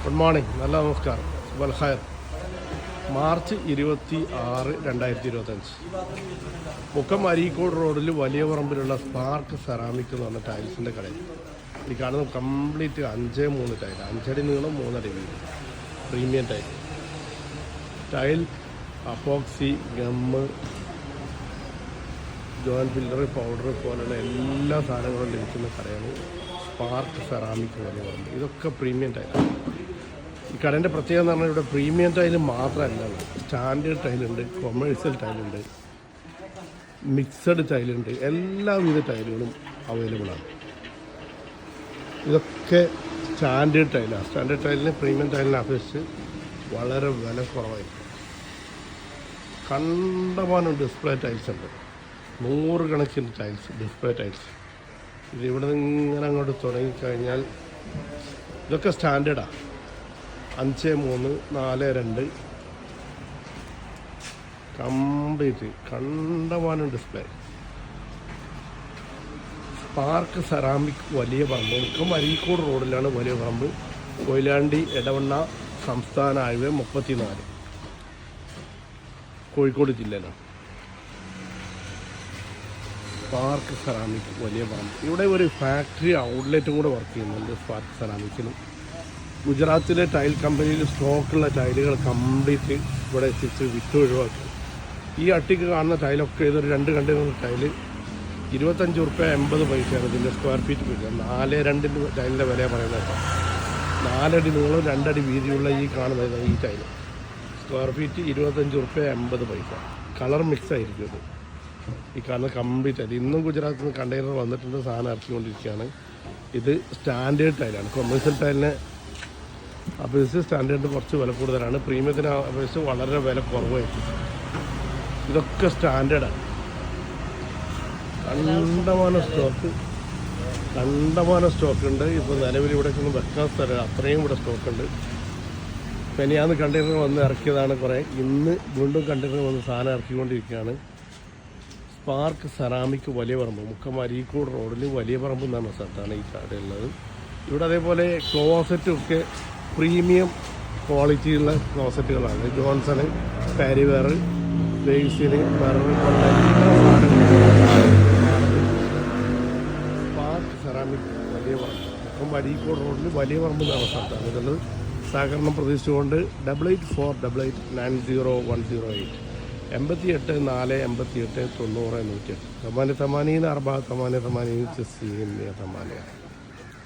Good morning, നല്ല നമസ്കാരം. സുബൽ ഖൈർ. മാർച്ച് 26, 2025 മുക്കം അരീക്കോട് റോഡിൽ വലിയ പറമ്പിലുള്ള സ്പാർക്ക് സെറാമിക് എന്ന് പറഞ്ഞ ടൈൽസിൻ്റെ കടയിൽ ഈ കാണുന്നത് കംപ്ലീറ്റ് 5-3 ടൈൽ, 5 അടി നീളം 3 അടി വീതി, premium tile, epoxy, gum, join filler, powder പോലുള്ള എല്ലാ സാധനങ്ങളും ലഭിക്കുന്ന കടയാണ് സ്പാർക്ക് സെറാമിക് വലിയ പറമ്പ്. ഇതൊക്കെ പ്രീമിയം ടൈലാണ്. ഈ കടേൻ്റെ പ്രത്യേകത എന്ന് പറഞ്ഞാൽ ഇവിടെ പ്രീമിയം ടൈല് മാത്രമല്ല, സ്റ്റാൻഡേർഡ് ടൈലുണ്ട്, കൊമേഴ്സ്യൽ ടൈലുണ്ട്, മിക്സഡ് ടൈലുണ്ട്, എല്ലാവിധ ടൈലുകളും അവൈലബിളാണ്. ഇതൊക്കെ സ്റ്റാൻഡേർഡ് ടൈലാണ്. സ്റ്റാൻഡേർഡ് ടൈലിന് പ്രീമിയം ടൈലിനെ അപേക്ഷിച്ച് വളരെ വില കുറവായിരിക്കും. കണ്ടമാനം ഡിസ്പ്ലേ ടൈൽസ് ഉണ്ട്, 100 കണക്കിന് ടൈൽസ്, ഡിസ്പ്ലേ ടൈൽസ്. ഇതിവിടെ നിന്ന് ഇങ്ങനെ അങ്ങോട്ട് തുടങ്ങിക്കഴിഞ്ഞാൽ ഇതൊക്കെ സ്റ്റാൻഡേർഡാണ്. 5-3, 4-2 കംപ്ലീറ്റ് കണ്ടമാനം ഡിസ്പ്ലേ. സ്പാർക്ക് സെറാമിക് വലിയ പറമ്പ്, മുക്കം അരീക്കോട് റോഡിലാണ് വലിയ പറമ്പ്, കൊയിലാണ്ടി എടവണ്ണ സംസ്ഥാന ഹൈവേ 34, കോഴിക്കോട് ജില്ലയിലാണ്. സ്പാർക്ക് സെറാമിക് വലിയ പറമ്പ്. ഇവിടെ ഒരു ഫാക്ടറി ഔട്ട്ലെറ്റും കൂടെ വർക്ക് ചെയ്യുന്നുണ്ട് സ്പാർക്ക് സെറാമിക്കിന്. ഗുജറാത്തിലെ ടൈൽ കമ്പനിയിൽ സ്റ്റോക്കുള്ള ടൈലുകൾ കംപ്ലീറ്റ് ഇവിടെ എത്തിച്ച് വിറ്റ് ഒഴിവാക്കി. ഈ അട്ടിക്ക് കാണുന്ന ടൈലൊക്കെ ഇതൊരു 2 കണ്ടെയ്നർ ടൈല് 25 റുപ്യ 80 പൈസയാണ് ഇതിൻ്റെ സ്ക്വയർ ഫീറ്റ് വിൽക്കുക. 4-2 ടൈലിൻ്റെ വില പറയുന്നത്. 4 അടി നീളം 2 അടി വീതിയുള്ള ഈ കാണുന്നത് ഈ ടൈല് സ്ക്വയർ ഫീറ്റ് 25 റുപ്യ 80 പൈസ. കളർ മിക്സ് ആയിരിക്കും ഇത്. ഈ കാണുന്ന കംപ്ലീറ്റ് ടൈൽ ഇന്നും ഗുജറാത്തിൽ നിന്ന് കണ്ടെയ്നർ വന്നിട്ടുണ്ട്, സാധനം ഇറക്കിക്കൊണ്ടിരിക്കുകയാണ്. ഇത് സ്റ്റാൻഡേർഡ് ടൈലാണ്. കൊമേഴ്സ്യൽ ടൈലിനെ അപേക്ഷിച്ച് സ്റ്റാൻഡേർഡ് കുറച്ച് വില കൂടുതലാണ്, പ്രീമിയത്തിന് അപേക്ഷിച്ച് വളരെ വില കുറവായിരിക്കും. ഇതൊക്കെ സ്റ്റാൻഡേർഡാണ്. കണ്ടമാനം സ്റ്റോക്കുണ്ട്. ഇപ്പോൾ നിലവിൽ ഇവിടേക്കൊന്നും വെക്കാൻ സ്ഥലം അത്രയും ഇവിടെ സ്റ്റോക്കുണ്ട്. പെനിയാന്ന് കണ്ടെയ്നർ വന്ന് ഇറക്കിയതാണ് കുറേ. ഇന്ന് വീണ്ടും കണ്ടെയ്നർ വന്ന് സാധനം ഇറക്കിക്കൊണ്ടിരിക്കുകയാണ്. സ്പാർക്ക് സെറാമിക് വലിയ പറമ്പ്, മുക്കം അരീക്കോട് റോഡിൽ വലിയ പറമ്പ് എന്നാണ് സ്ഥലത്താണ് ഈ കടയുള്ളത്. ഇവിടെ അതേപോലെ ക്ലോസറ്റൊക്കെ പ്രീമിയം ക്വാളിറ്റിയുള്ള ക്ലോസറ്റുകളാണ്. ജോൺസണ്, പാരിവെയർ, ബേസിന്, മെറർ പോലുള്ള എല്ലാ സാധനങ്ങളും സ്പാർക്ക് സെറാമിക് വലിയ പറമ്പ്, മുക്കം അരീക്കോട് റോഡിൽ വലിയ പറമ്പ് എന്നാണ് സ്ഥലത്താണ് ഇതുള്ളത്. സഹകരണം പ്രതീക്ഷിച്ചുകൊണ്ട് 8848 90108 88 488 90 108 8 8 4 4 4 90 90 90